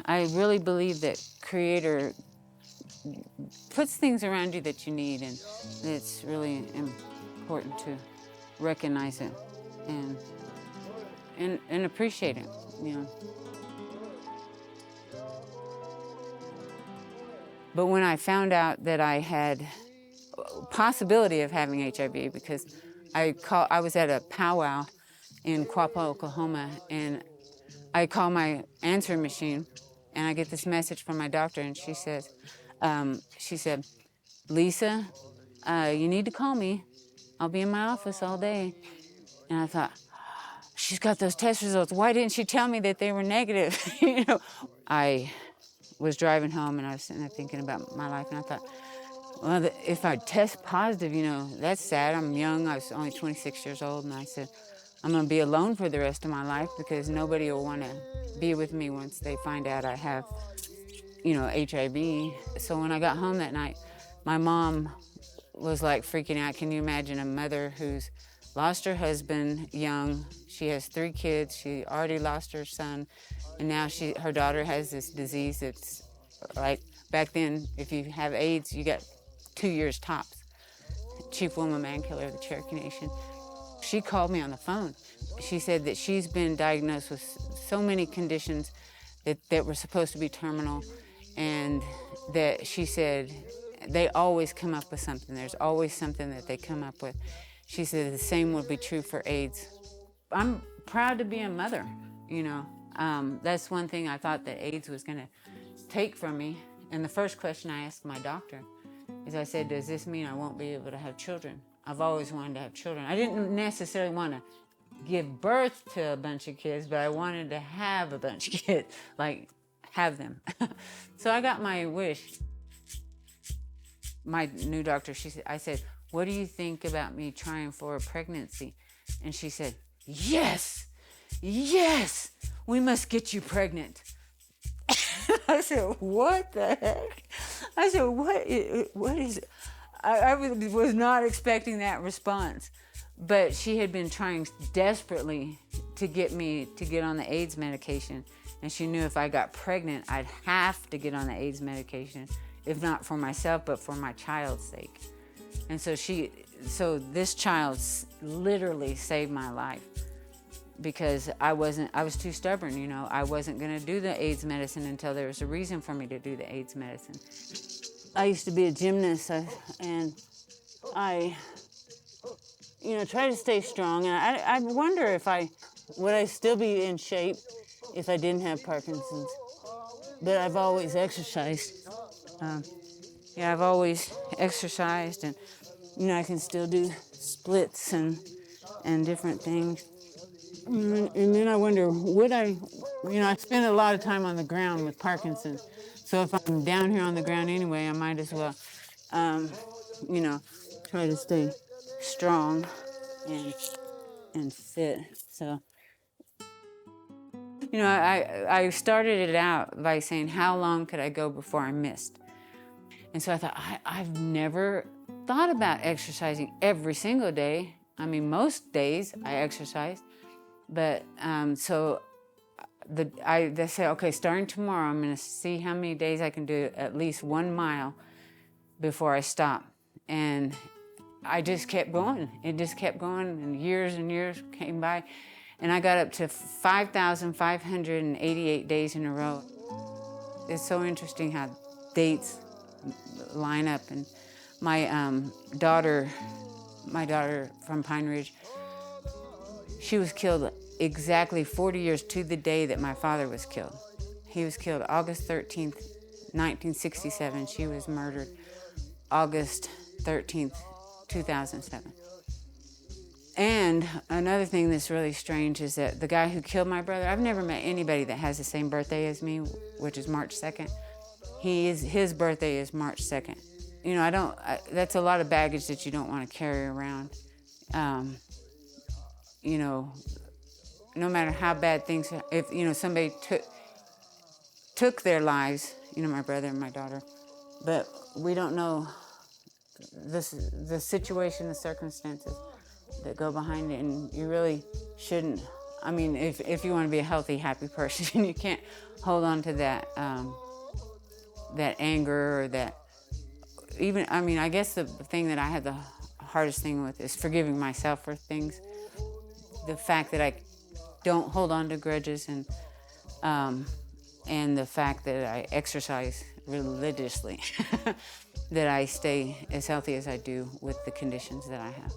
I really believe that Creator puts things around you that you need, and it's really important to recognize it and appreciate it, you know. But when I found out that I had possibility of having HIV, because I was at a powwow in Quapaw, Oklahoma, and I call my answering machine, and I get this message from my doctor, and she said, Lisa, you need to call me. I'll be in my office all day. And I thought, she's got those test results. Why didn't she tell me that they were negative? You know, I was driving home and I was sitting there thinking about my life, and I thought, well, if I test positive, you know, that's sad. I'm young. I was only 26 years old, and I said, I'm going to be alone for the rest of my life because nobody will want to be with me once they find out I have, you know, HIV. So when I got home that night, my mom was like freaking out. Can you imagine a mother who's lost her husband young? She has 3 kids. She already lost her son, and now her daughter has this disease that's like, back then, if you have AIDS, you got 2 years tops. Chief woman man killer of the Cherokee Nation. She called me on the phone. She said that she's been diagnosed with so many conditions that were supposed to be terminal, and that she said they always come up with something. There's always something that they come up with. She said the same would be true for AIDS. I'm proud to be a mother, you know. That's one thing I thought that AIDS was gonna take from me. And the first question I asked my doctor is, I said, does this mean I won't be able to have children? I've always wanted to have children. I didn't necessarily want to give birth to a bunch of kids, but I wanted to have a bunch of kids, like have them. So I got my wish. My new doctor, I said, what do you think about me trying for a pregnancy? And she said, yes, yes, we must get you pregnant. I said, what the heck? I said, what is it? I was not expecting that response. But she had been trying desperately to get me to get on the AIDS medication. And she knew if I got pregnant, I'd have to get on the AIDS medication, if not for myself, but for my child's sake. And so this child literally saved my life, because I was too stubborn, you know. I wasn't gonna do the AIDS medicine until there was a reason for me to do the AIDS medicine. I used to be a gymnast, and I, you know, try to stay strong. And I wonder if would I still be in shape if I didn't have Parkinson's. But I've always exercised. I've always exercised, and you know, I can still do splits and different things. And then I wonder, would I, you know, I spend a lot of time on the ground with Parkinson's. So if I'm down here on the ground anyway, I might as well, you know, try to stay strong and fit. So, you know, I started it out by saying, how long could I go before I missed? And so I thought, I've never thought about exercising every single day. I mean, most days I exercise, but so they say, okay, starting tomorrow, I'm gonna see how many days I can do at least 1 mile before I stop. And I just kept going. It just kept going, and years came by, and I got up to 5,588 days in a row. It's so interesting how dates line up. And my daughter from Pine Ridge, she was killed exactly 40 years to the day that my father was killed. He was killed August 13th, 1967. She was murdered August 13th, 2007. And another thing that's really strange is that the guy who killed my brother, I've never met anybody that has the same birthday as me, which is March 2nd. His birthday is March 2nd. You know, that's a lot of baggage that you don't want to carry around. You know, no matter how bad things, if, you know, somebody took their lives, you know, my brother and my daughter, but we don't know the situation, the circumstances that go behind it, and you really shouldn't. I mean, if you want to be a healthy, happy person, you can't hold on to that that anger or that even. I mean, I guess the thing that I had the hardest thing with is forgiving myself for things. The fact that I don't hold on to grudges and the fact that I exercise religiously, that I stay as healthy as I do with the conditions that I have.